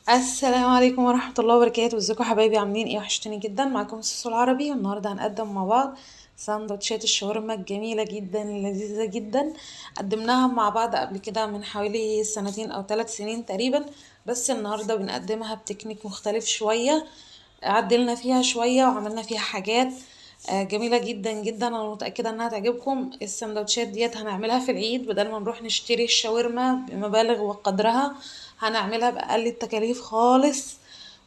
السلام عليكم ورحمة الله وبركاته. ازيكم حبايبي؟ عاملين ايه؟ وحشتني جدا. معاكم السوس العربي، والنهارده هنقدم مع بعض سندوتشات الشاورما الجميلة جدا اللذيذة جدا. قدمناها مع بعض قبل كده من حوالي سنتين او 3 سنين تقريبا، بس النهارده بنقدمها بتكنيك مختلف شوية. عدلنا فيها شوية وعملنا فيها حاجات جميلة جدا جدا. انا متأكدة انها تعجبكم. السندوتشات ديت هنعملها في العيد، بدل ما نروح نشتري الشاورما بمبالغ وقدرها هنعملها بأقل التكاليف خالص.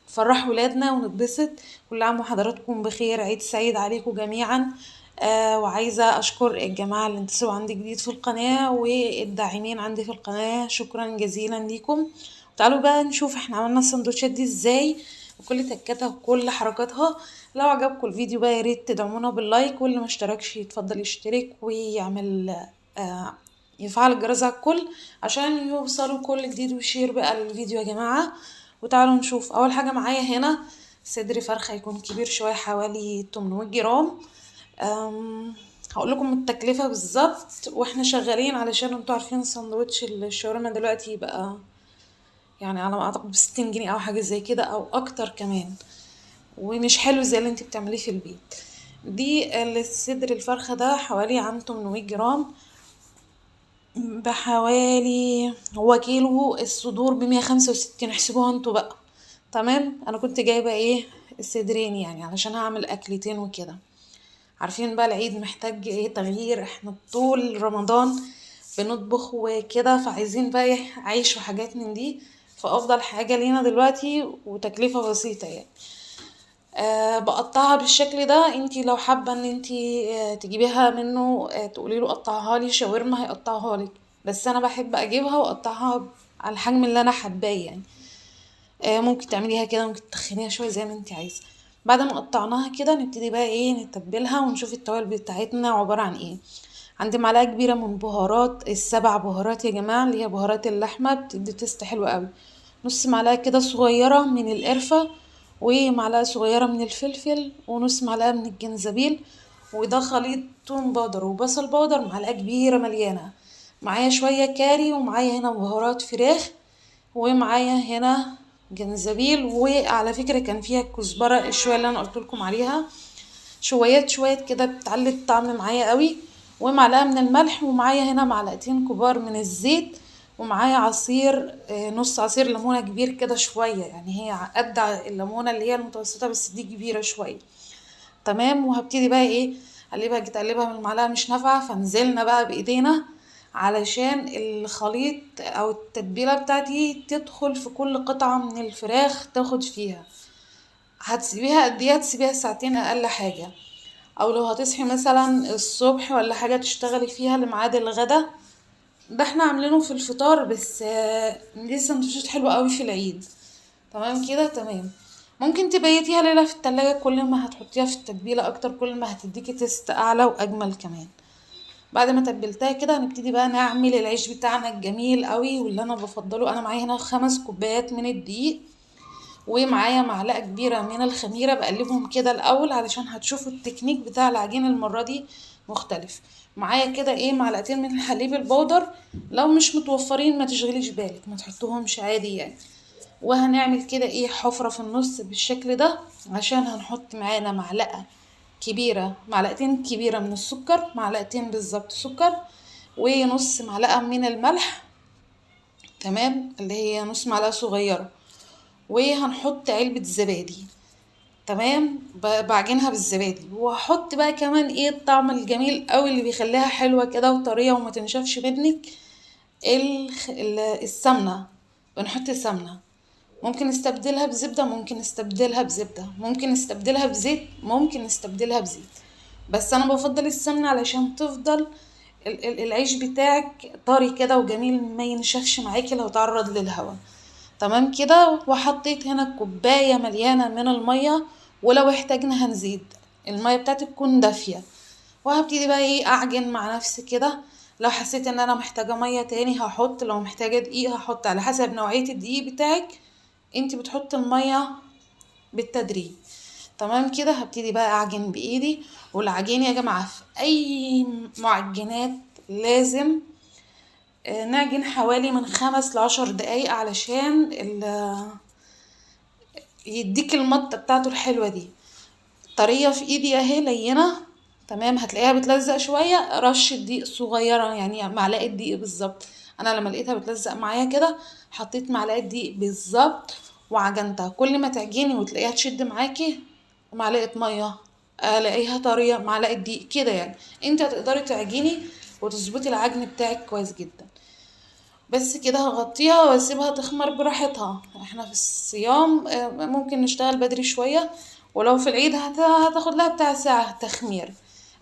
نفرح ولادنا ونتبسط. كل عام وحضراتكم بخير، عيد سعيد عليكم جميعا. وعايزة أشكر الجماعة اللي انتسبوا عندي جديد في القناة والداعمين عندي في القناة، شكرا جزيلا ليكم. تعالوا بقى نشوف احنا عملنا السندوتشات دي ازاي، وكل تكاتها وكل حركاتها. لو عجبكم الفيديو بقى ياريت تدعمونا باللايك، واللي ما اشتركش يتفضل يشترك ويعمل يفعل الجرس على الكل عشان يوصلوا كل جديد، وشير بقى للفيديو يا جماعة. وتعالوا نشوف. اول حاجة معايا هنا صدر فرخة يكون كبير شوية، حوالي 800 جرام. هقول لكم التكلفة بالظبط واحنا شغالين، علشان انتوا عارفين سندوتش الشاورما دلوقتي بقى يعني على ما اعتقد ب60 جنيه او حاجة زي كده او اكتر كمان، ومش حلو زي اللي انت بتعمليه في البيت. دي الصدر الفرخة ده حوالي عن 800 جرام، بحوالي هو كيلو. الصدور ب165، احسبوها انتوا بقى. تمام. انا كنت جايبة ايه الصدرين يعني علشان هعمل اكلتين وكده. عارفين بقى العيد محتاج ايه تغيير، احنا طول رمضان بنطبخ وكده، فعايزين بقى ايه عيش وحاجات من دي. فافضل حاجة لينا دلوقتي وتكلفة بسيطة يعني. بقطعها بالشكل ده. انتي لو حابة ان انتي تجيبيها منه تقولي له قطعها لي شاورما هيقطعها لك، بس انا بحب اجيبها واقطعها على الحجم اللي انا حباه يعني. ممكن تعمليها كده، ممكن تخنيها شويه زي ما انت عايزه. بعد ما قطعناها كده نبتدي بقى ايه نتبلها ونشوف التوابل بتاعتنا عباره عن ايه. عندي معلقه كبيره من بهارات، السبع بهارات يا جماعه، اللي هي بهارات اللحمه، بتدي تست حلو قوي. نص معلقه كده صغيره من القرفه، ومعلقه صغيره من الفلفل، ونص معلقه من الجنزبيل. وده خليط توم باودر وبصل باودر، معلقه كبيره مليانه. معايا شويه كاري، ومعايا هنا بهارات فراخ، ومعايا هنا جنزبيل. وعلى فكرة كان فيها كزبرة الشوية اللي انا قلت لكم عليها، شويات شويات كده بتعلي الطعم معايا قوي. ومعلقة من الملح، ومعايا هنا معلقتين كبار من الزيت. ومعايا عصير نص عصير ليمونة كبير كده شوية، يعني هي قد الليمونة اللي هي المتوسطة بس دي كبيرة شوية. تمام. وهبتدي بقى ايه اقلبها، جيت اقلبها من المعلقه مش نافعه، فنزلنا بقى بايدينا علشان الخليط او التتبيله بتاعتي تدخل في كل قطعه من الفراخ تاخد فيها. هتسيبيها قد ايه؟ هتسيبيها ساعتين اقل حاجه. او لو هتصحي مثلا الصبح ولا حاجه تشتغلي فيها لميعاد الغدا، ده احنا عاملينه في الفطار بس. دي سندوتشات حلوه قوي في العيد. تمام كده تمام. ممكن تبيتيها ليلة في التلاجة، كل ما هتحطيها في التتبيلة اكتر كل ما هتديكي تيست اعلى واجمل كمان. بعد ما تبلتها كده هنبتدي بقى نعمل العيش بتاعنا الجميل قوي، واللي انا بفضله. انا معايا هنا 5 كوبايات من الدقيق، ومعايا معلقة كبيرة من الخميرة. بقلبهم كده الاول علشان هتشوفوا التكنيك بتاع العجين المرة دي مختلف. معايا كده ايه معلقتين من الحليب البودر، لو مش متوفرين ما تشغليش بالك، ما تحطوهمش عادي يعني. وهنعمل كده ايه حفرة في النص بالشكل ده، عشان هنحط معانا معلقة كبيرة، معلقتين كبيرة من السكر، معلقتين بالظبط سكر، ونص معلقة من الملح. تمام، اللي هي نص معلقة صغيرة. وهنحط علبة زبادي. تمام. بعجنها بالزبادي، وهحط بقى كمان ايه الطعم الجميل قوي اللي بيخليها حلوة كده وطرية وما تنشفش منك. السمنة. بنحط سمنة، ممكن نستبدلها بزبدة، ممكن نستبدلها بزبدة، ممكن نستبدلها بزيت، ممكن نستبدلها بزيت. بس انا بفضل السمنة علشان تفضل العيش بتاعك طري كده وجميل، ما ينشفش معاكي لو تعرض للهواء. تمام كده. وحطيت هنا كوباية مليانة من المية، ولو احتاجنا هنزيد. المية بتاعتي تكون دافية. وهبتدي بقى ايه اعجن مع نفسي كده. لو حسيت ان انا محتاجة مية تاني هحط، لو محتاجة دقيق هحط، على حسب نوعية الدقيق بتاعك انتي بتحطي المية بالتدريج. تمام كده. هبتدي بقى اعجن بايدي. والعجين يا جماعة في اي معجنات لازم نعجن حوالي من 5 ل10 دقايق علشان يديك المطة بتاعته الحلوة دي. طرية في ايدي اهي لينة، تمام. هتلاقيها بتلزق شوية، رشة دقيق صغيرة يعني معلقة دقيق بالظبط. انا لما لقيتها بتلزق معايا كده حطيت معلقة دقيق بالظبط وعجنتها. كل ما تعجني وتلاقيها تشد معاكي معلقة مية، الاقيها طرية معلقة دقيق كده يعني. انت هتقدري تعجني وتظبطي العجن بتاعك كويس جدا. بس كده هغطيها واسيبها تخمر براحتها. احنا في الصيام ممكن نشتغل بدري شوية، ولو في العيد هتاخد لها بتاع ساعة تخمير.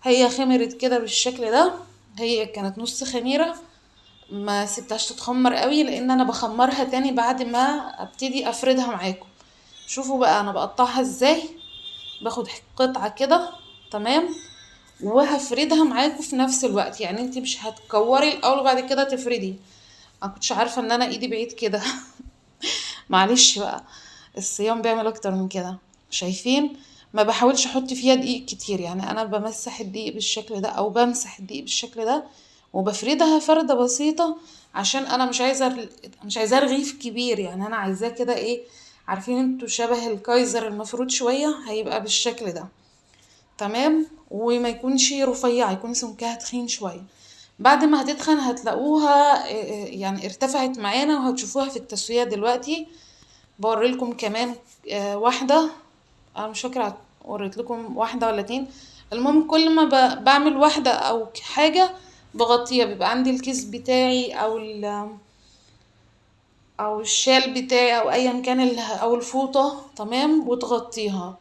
هي خمرت كده بالشكل ده، هي كانت نص خميرة، ما سبتهاش تتخمر قوي لان انا بخمرها تاني بعد ما ابتدي افردها معاكم. شوفوا بقى انا بقطعها ازاي. باخد قطعة كده، تمام، وهفردها معاكم في نفس الوقت. يعني انتي مش هتكوري الاول وبعد كده تفردي. انا كنتش عارفه ان انا ايدي بعيد كده. معلش بقى، الصيام بيعمل اكتر من كده. شايفين؟ ما بحاولش احط فيها دقيق كتير، يعني انا بمسح الدقيق بالشكل ده او بمسح الدقيق بالشكل ده وبفردها فردة بسيطة، عشان انا مش عايزاه رغيف كبير. يعني انا عايزاه كده ايه، عارفين انتوا شبه الكايزر المفروض شوية، هيبقى بالشكل ده، تمام. وما يكونش رفيع، يكون سمكها تخين شوية. بعد ما هتتخن هتلاقوها يعني ارتفعت معانا، وهتشوفوها في التسوية دلوقتي. بوريلكم كمان واحدة، انا مش فاكرة وريت لكم واحدة ولا اتنين. المهم كل ما بعمل واحدة او حاجة بغطيها. بيبقى عندي الكيس بتاعي او الشال بتاعي او ايا كان او الفوطة، تمام، وتغطيها.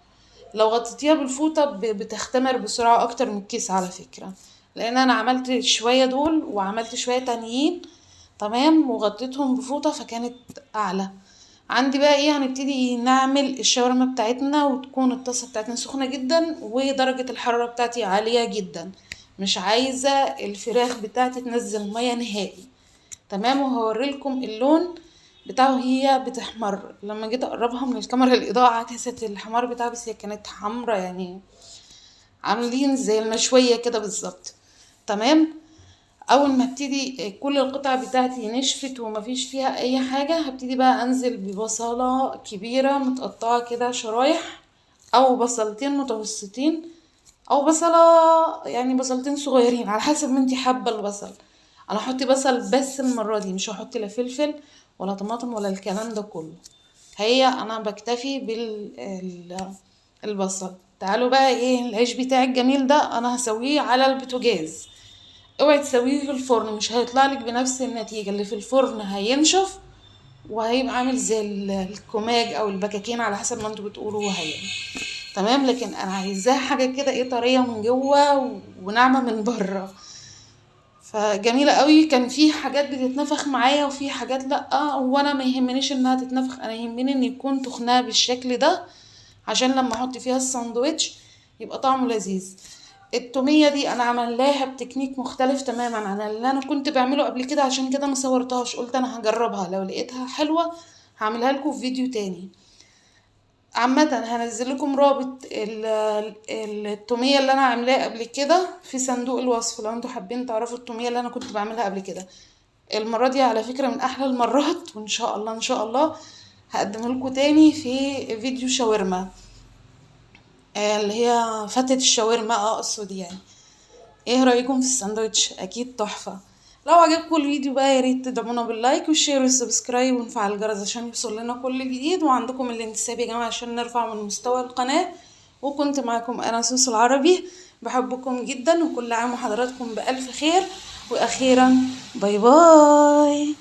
لو غطيتيها بالفوطة بتختمر بسرعة اكتر من الكيس على فكرة، لان انا عملت شوية دول وعملت شوية تانيين، تمام، وغطيتهم بفوطة فكانت اعلى. عندي بقى ايه، هنبتدي نعمل الشاورما بتاعتنا، وتكون الطاسة بتاعتنا سخنة جدا ودرجة الحرارة بتاعتي عالية جدا. مش عايزة الفراخ بتاعتي تنزل مية نهائي، تمام. وهوريلكم اللون بتاعه هي بتحمر. لما جيت اقربها من الكاميرا الاضاءة عكست الحمار بتاعه، بس هي كانت حمرا يعني، عاملين زي المشوية كده بالظبط، تمام. اول ما ابتدي كل القطع بتاعتي نشفت ومفيش فيها اي حاجة، هبتدي بقى انزل ببصلة كبيرة متقطعة كده شرايح، او بصلتين متوسطين، او بصلة يعني بصلتين صغيرين على حسب ما انتي حابة البصل. انا هحط بصل بس المرة دي، مش هحط لا فلفل ولا طماطم ولا الكلام ده كله. هي انا بكتفي البصل. تعالوا بقى ايه العيش بتاعي الجميل ده، انا هسويه على البوتاجاز. اوعي تسويه في الفرن، مش هيطلع لك بنفس النتيجة. اللي في الفرن هينشف وهيبقى عامل زي الكوماج او البكاكين على حسب ما انتوا بتقولوا هي، تمام. لكن انا عايزاها حاجة كده ايه، طرية من جوه وناعمة من بره. فجميلة قوي. كان في حاجات بتتنفخ معايا وفي حاجات لا، وانا ما يهمنيش انها تتنفخ، انا يهمني ان يكون تخنها بالشكل ده، عشان لما احط فيها الساندوتش يبقى طعمه لذيذ. التومية دي انا عملاها بتكنيك مختلف تماما عن اللي انا كنت بعمله قبل كده، عشان كده ما صورتهاش. قلت انا هجربها، لو لقيتها حلوة هعملها لكم في فيديو تاني. عامة هنزل لكم رابط التومية اللي انا عاملاها قبل كده في صندوق الوصف، لو انتوا حابين تعرفوا التومية اللي انا كنت بعملها قبل كده. المرة دي على فكرة من احلى المرات، وان شاء الله ان شاء الله هقدمه لكم تاني في فيديو شاورما، اللي هي فتة الشاورما اقصد يعني. ايه رأيكم في الساندوتش؟ اكيد تحفة. لو عجبكم الفيديو بقى يا ريت تدعمونا باللايك والشير والسبسكرايب ونفعل الجرس عشان يوصل لنا كل جديد. وعندكم الانتساب يا جماعة عشان نرفع من مستوى القناة. وكنت معاكم انا سوسو العربي، بحبكم جدا وكل عام وحضراتكم بألف خير. واخيرا باي باي.